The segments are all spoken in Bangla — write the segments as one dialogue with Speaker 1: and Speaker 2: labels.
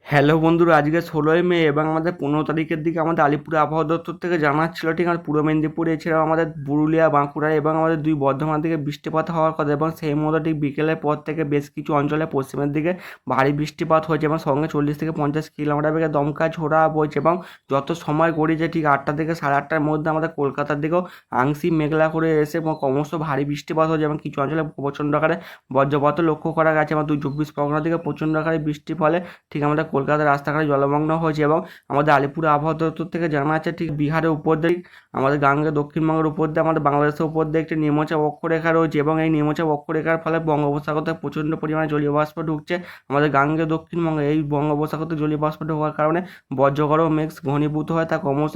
Speaker 1: হ্যালো বন্ধুরা, আজকে 16ই মে এবং আমাদের 15 তারিখের দিকে আমাদের আলিপুর আবহাওয়া দপ্তর থেকে জানাচ্ছিল ঠিক আছে পূর্ব মেদিনীপুর এছাড়াও আমাদের পুরুলিয়া, বাঁকুড়া এবং আমাদের দুই বর্ধমান দিকে বৃষ্টিপাত হওয়ার কথা এবং সেই মতো ঠিক বিকেলের পর থেকে বেশ কিছু অঞ্চলে পশ্চিমের দিকে ভারী বৃষ্টিপাত হয়েছে এবং সঙ্গে 40 থেকে 50 কিলোমিটার বেগে দমকা ঝোড়া বইছে এবং যত সময় গড়িয়েছে ঠিক 8টা থেকে সাড়ে 8টার মধ্যে আমাদের কলকাতার দিকেও আংশিক মেঘলা করে এসে এবং ক্রমশ ভারী বৃষ্টিপাত হয়েছে এবং কিছু অঞ্চলে প্রচণ্ড আকারে বজ্রপাত লক্ষ্য করা গেছে এবং 24 পরগনার দিকে প্রচণ্ড আকারে বৃষ্টির ফলে ঠিক আমাদের কলকাতার রাস্তাঘাটে জলমগ্ন হয়েছে এবং আমাদের আলিপুর আবহাওয়া দপ্তর থেকে জানা আছে ঠিক বিহারের উপর দিয়ে আমাদের গাঙ্গে দক্ষিণবঙ্গের উপর দিয়ে আমাদের বাংলাদেশের উপর দিয়ে একটি নিম্নচাপ অক্ষরেখা রয়েছে এবং এই নিম্নচাপ অক্ষরেখার ফলে বঙ্গোপসাগরে প্রচণ্ড পরিমাণে জলীয় বাষ্প ঢুকছে আমাদের গাঙ্গে দক্ষিণবঙ্গে। এই বঙ্গোপসাগরে জলীয় বাষ্প ঢোকার কারণে বজ্রগড় মেঘ ঘনীভূত হয় তা ক্রমশ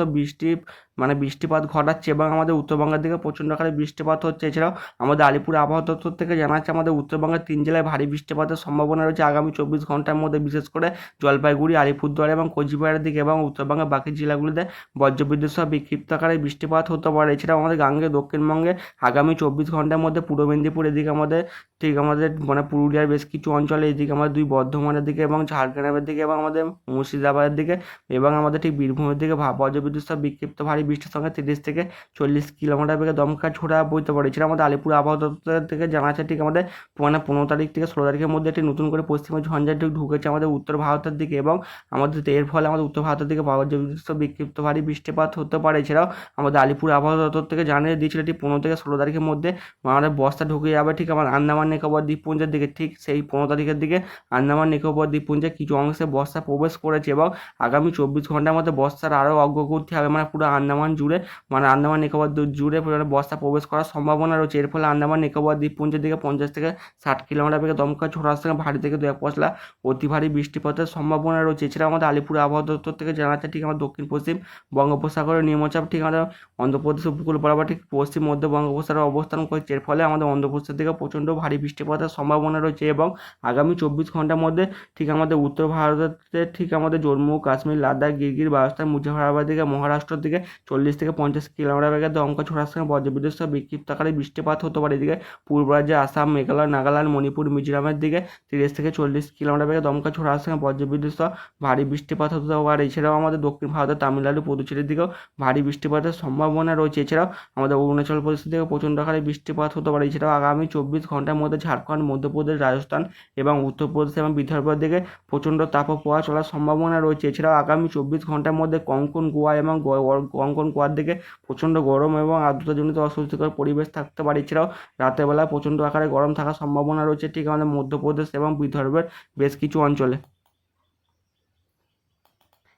Speaker 1: বৃষ্টিপাত ঘটাচ্ছে এবং আমাদের উত্তরবঙ্গের দিকে প্রচণ্ড আকারে বৃষ্টিপাত হচ্ছে। এছাড়াও আমাদের আলিপুর আবহাওয়া দপ্তর থেকে জানা যাচ্ছে আমাদের উত্তরবঙ্গের 3 জেলায় ভারী বৃষ্টিপাতের সম্ভাবনা রয়েছে আগামী 24 ঘন্টার মধ্যে, বিশেষ করে জলপাইগুড়ি, আলিপুরদুয়ার এবং কোচবিহারের দিকে এবং উত্তরবঙ্গের বাকি জেলাগুলিতে বজ্রবিদ্যুৎ সহ বিক্ষিপ্ত আকারে বৃষ্টিপাত হতে পারে। এছাড়াও আমাদের গাঙ্গে দক্ষিণবঙ্গে আগামী 24 ঘন্টার মধ্যে পূর্ব মেদিনীপুর এদিকে আমাদের পুরুলিয়ার বেশ কিছু অঞ্চলে, এদিকে আমাদের দুই বর্ধমানের দিকে এবং ঝাড়গ্রামের দিকে এবং আমাদের মুর্শিদাবাদের দিকে এবং আমাদের ঠিক বীরভূমের দিকে বজ্রবিদ্যুৎ সহ বিক্ষিপ্ত ভারী বৃষ্টির সঙ্গে 30 থেকে 40 কিলোমিটার বেগে দমকা ঝোড়া বইতে পারে। এছাড়া আমাদের আলিপুর আবহাওয়া দপ্তর থেকে জানা আছে ঠিক আমাদের 15 তারিখ থেকে 16 তারিখের মধ্যে একটি নতুন করে পশ্চিমে ঝঞ্ঝা ঢুকেছে আমাদের উত্তর ভারতের দিকে এবং আমাদের এর ফলে আমাদের উত্তর ভারতের দিকে বজ্রবিদ্যুৎ সহ বিক্ষিপ্ত ভারী বৃষ্টিপাত হতে পারে। এছাড়াও আমাদের আলিপুর আবহাওয়া দপ্তর থেকে জানিয়ে দিয়েছিল এটি 15 থেকে 16 তারিখের মধ্যে আমাদের বর্ষা ঢুকে যাবে ঠিক আমার আন্দামান নিকোবর দ্বীপপুঞ্জের দিকে। ঠিক সেই 15 তারিখের দিকে আন্দামান নিকোবর দ্বীপপুঞ্জে কিছু অংশে বর্ষা প্রবেশ করেছে এবং আগামী 24 ঘন্টার মধ্যে বর্ষার আরও অগ্রগতি হবে, পুরো আন্দামান জুড়ে আন্দামান নিকোবর জুড়ে বর্ষা প্রবেশ করার সম্ভাবনা রয়েছে। এর ফলে আন্দামান নিকোবর দ্বীপপুঞ্জের দিকে 50 থেকে 60 কিলোমিটার বেগে দমকা ঝোড়ার সঙ্গে ভারী থেকে 2-1 পশলা অতি ভারী বৃষ্টিপাতের সম্ভাবনা রয়েছে। এছাড়া আমাদের আলিপুর আবহাওয়া দপ্তর থেকে জানা যাচ্ছে ঠিক আমার দক্ষিণ পশ্চিম বঙ্গোপসাগরের নিম্নচাপ ঠিক আমাদের অন্ধ্রপ্রদেশ উপকূল বরাবর ঠিক পশ্চিম মধ্য বঙ্গোপসাগরে অবস্থান করছে। এর ফলে আমাদের অন্ধ্রপ্রদেশের দিকে প্রচণ্ড ভারী বৃষ্টিপাতের সম্ভাবনা রয়েছে এবং আগামী 24 ঘন্টার মধ্যে ঠিক আমাদের উত্তর ভারতের ঠিক আমাদের জম্মু কাশ্মীর, লাদাখ, গিরগির, বালস্তান, মুজাফরাবাদ দিকে মহারাষ্ট্রের দিকে 40 থেকে 50 কিলোমিটার বেগে দমকা ছোড়ার সঙ্গে বজ্রবিদ্যুৎ সহ বিক্ষিপ্ত আকারে বৃষ্টিপাত হতে পারে। এদিকে পূর্ব রাজ্যে আসাম, মেঘালয়, নাগাল্যান্ড, মণিপুর, মিজোরামের দিকে 30 থেকে 40 কিলোমিটার বেগে দমকা ছোড়ার সঙ্গে বজ্রবিদ্যুৎ সহ ভারী বৃষ্টিপাত হতে পারে। এছাড়াও আমাদের দক্ষিণ ভারতের তামিলনাড়ু, পুদুচেরির দিকেও ভারী বৃষ্টিপাতের সম্ভাবনা রয়েছে। এছাড়াও আমাদের অরুণাচল প্রদেশের দিকেও প্রচণ্ড আকারে বৃষ্টিপাত হতে পারে। এছাড়াও আগামী 24 ঘন্টার মধ্যে ঝাড়খণ্ড, মধ্যপ্রদেশ, রাজস্থান এবং উত্তরপ্রদেশ এবং বিদর্ভের দিকে প্রচণ্ড তাপপ্রবাহ চলার সম্ভাবনা রয়েছে। এছাড়াও আগামী 24 ঘন্টার মধ্যে কঙ্কন, গোয়া এবং কঙ্কন গোয়ার দিকে প্রচণ্ড গরম এবং আর্দ্রতাজনিত অস্বস্তিকর পরিবেশ থাকতে পারে। এছাড়াও রাতের বেলা প্রচণ্ড আকারে গরম থাকার সম্ভাবনা রয়েছে ঠিক আমাদের মধ্যপ্রদেশ এবং বিদর্ভের বেশ কিছু অঞ্চলে।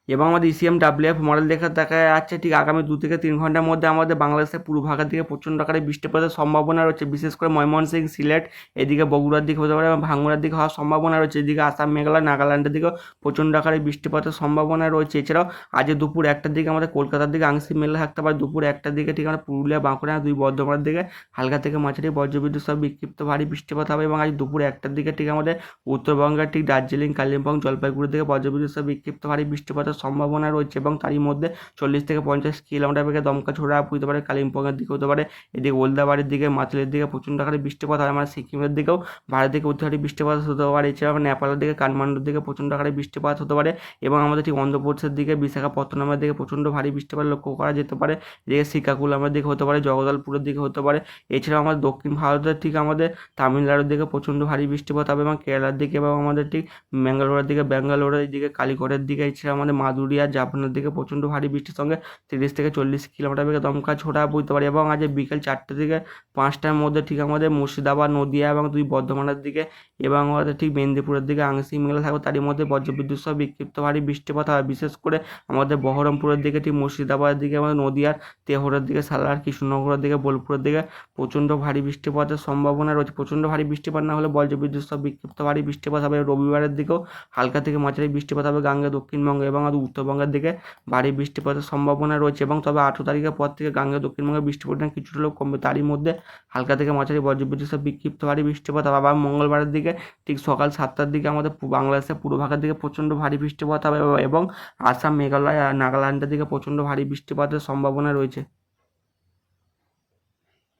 Speaker 1: এবং আমাদের ECMWF মডেল দেখা যাচ্ছে ঠিক আগামী 2 থেকে 3 ঘন্টার মধ্যে আমাদের বাংলাদেশের পূর্বভাগের দিকে প্রচণ্ড আকারে বৃষ্টিপাতের সম্ভাবনা রয়েছে, বিশেষ করে ময়মনসিংহ, সিলেট এদিকে বগুড়ার দিকে হতে পারে এবং ভাঙ্গুড়ার দিকে হওয়ার সম্ভাবনা রয়েছে। এদিকে আসাম, মেঘালয়, নাগাল্যান্ডের দিকেও প্রচণ্ড আকারে বৃষ্টিপাতের সম্ভাবনা রয়েছে। এছাড়াও আজ দুপুর 1টার দিকে আমাদের কলকাতার দিকে আংশিক মেঘলা থাকতে পারে। দুপুর 1টার দিকে ঠিক আমরা পুরুলিয়া, বাঁকুড়া, দুই বর্ধমানের দিকে হালকা থেকে মাঝারি বজ্রবিদ্যুৎ সহ বিক্ষিপ্ত ভারী বৃষ্টিপাত হবে এবং আজ দুপুর 1টার দিকে ঠিক আমাদের উত্তরবঙ্গের ঠিক দার্জিলিং, কালিম্পং, জলপাইগুড়ির দিকে বজ্রবিদ্যুৎ সহ বিক্ষিপ্ত ভারী বৃষ্টিপাতের সম্ভাবনা রয়েছে এবং তারই মধ্যে 40 থেকে 50 কিলোমিটার বেগে দমকা ছোড়া হতে পারে কালিম্পংয়ের দিকে হতে পারে। এদিকে ওলদাবাড়ির দিকে, মাতুলের দিকে প্রচণ্ড আকারে বৃষ্টিপাত হয়। আমার সিকিমের দিকেও ভারত দিকে অতি ভারী বৃষ্টিপাত হতে পারে। এছাড়াও নেপালের দিকে, কাঠমান্ডুর দিকে প্রচণ্ড আকারে বৃষ্টিপাত হতে পারে এবং আমাদের ঠিক অন্ধ্রপ্রদেশের দিকে বিশাখাপত্তনমের দিকে প্রচণ্ড ভারী বৃষ্টিপাত লক্ষ্য করা যেতে পারে। এদিকে শ্রীকাকুলামের দিকে হতে পারে, জগদলপুরের দিকে হতে পারে। এছাড়াও আমাদের দক্ষিণ ভারতের ঠিক আমাদের তামিলনাড়ুর দিকে প্রচণ্ড ভারী বৃষ্টিপাত হবে এবং কেরালার দিকে এবং আমাদের ঠিক ব্যাঙ্গালোরের দিকে, কালিকটের দিকে, এছাড়া আমাদের মাদুরিয়া, জাপানের দিকে প্রচণ্ড ভারী বৃষ্টির সঙ্গে 30 থেকে 40 কিলোমিটার বেগে দমকা ছোড়া বইতে পারে এবং আজ বিকেল 4টে থেকে 5টার মধ্যে ঠিক আমাদের মুর্শিদাবাদ, নদিয়া এবং দুই বর্ধমানের দিকে এবং আমাদের ঠিক মেদিনীপুরের দিকে আংশিক মেঘলা থাকবে। তারই মধ্যে বজ্রবিদ্যুৎ সহ বিক্ষিপ্ত ভারী বৃষ্টিপাত হয়, বিশেষ করে আমাদের বহরমপুরের দিকে, ঠিক মুর্শিদাবাদের দিকে, আমাদের নদিয়ার তেহরের দিকে, সালার, কৃষ্ণনগরের দিকে, বোলপুরের দিকে প্রচণ্ড ভারী বৃষ্টিপাতের সম্ভাবনা রয়েছে। প্রচণ্ড ভারী বৃষ্টিপাত না হলে বজ্রবিদ্যুৎ সহ বিক্ষিপ্ত ভারী বৃষ্টিপাত হবে। রবিবারের দিকেও হালকা থেকে মাঝারি বৃষ্টিপাত হবে গাঙ্গে দক্ষিণবঙ্গে এবং আমাদের উত্তরবঙ্গের দিকে ভারী বৃষ্টিপাতের সম্ভাবনা রয়েছে এবং তবে 18 তারিখের পর থেকে গাঙ্গে দক্ষিণবঙ্গে বৃষ্টিপাত কিছুটা হলেও কমবে। তারই মধ্যে হালকা থেকে মাঝারি বজ্রবিদ্যুৎ সহ বিক্ষিপ্ত ভারী বৃষ্টিপাত হবে। আবার মঙ্গলবারের দিকে ঠিক সকাল 7টার দিকে আমাদের বাংলাদেশের পূর্ব ভাগের দিকে প্রচণ্ড ভারী বৃষ্টিপাত হবে এবং আসাম, মেঘালয়, নাগাল্যান্ডের দিকে প্রচণ্ড ভারী বৃষ্টিপাতের সম্ভাবনা রয়েছে।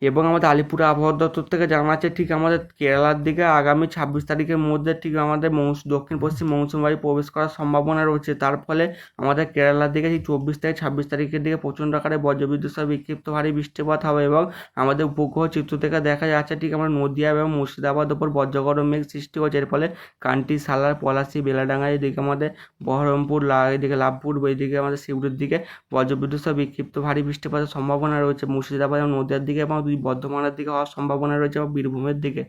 Speaker 1: এবং আমাদের আলিপুর আবহাওয়া দপ্তর থেকে জানা যাচ্ছে ঠিক আমাদের কেরালার দিকে আগামী 26 তারিখের মধ্যে ঠিক আমাদের দক্ষিণ পশ্চিম মৌসুমি বায়ু প্রবেশ করার সম্ভাবনা রয়েছে। তার ফলে আমাদের কেরালার দিকে ঠিক 24 থেকে 26 তারিখের দিকে প্রচণ্ড আকারে বজ্রবিদ্যুৎ সহ বিক্ষিপ্ত ভারী বৃষ্টিপাত হবে এবং আমাদের উপগ্রহ চিত্র থেকে দেখা যাচ্ছে ঠিক আমরা নদিয়া এবং মুর্শিদাবাদ উপর বজ্রগর্ভ মেঘ সৃষ্টি হচ্ছে। এর ফলে কান্টি, সালার, পলাশী, বেলাডাঙ্গা এদিকে আমাদের বহরমপুর, এদিকে লাভপুর, এদিকে আমাদের সিউড়ির দিকে বজ্রবিদ্যুৎ সহ বিক্ষিপ্ত ভারী বৃষ্টিপাতের সম্ভাবনা রয়েছে। মুর্শিদাবাদ এবং নদিয়ার দিকে এবং বর্ধমানের দিকে হওয়ার সম্ভাবনা রয়েছে এবং বীরভূমের দিকে।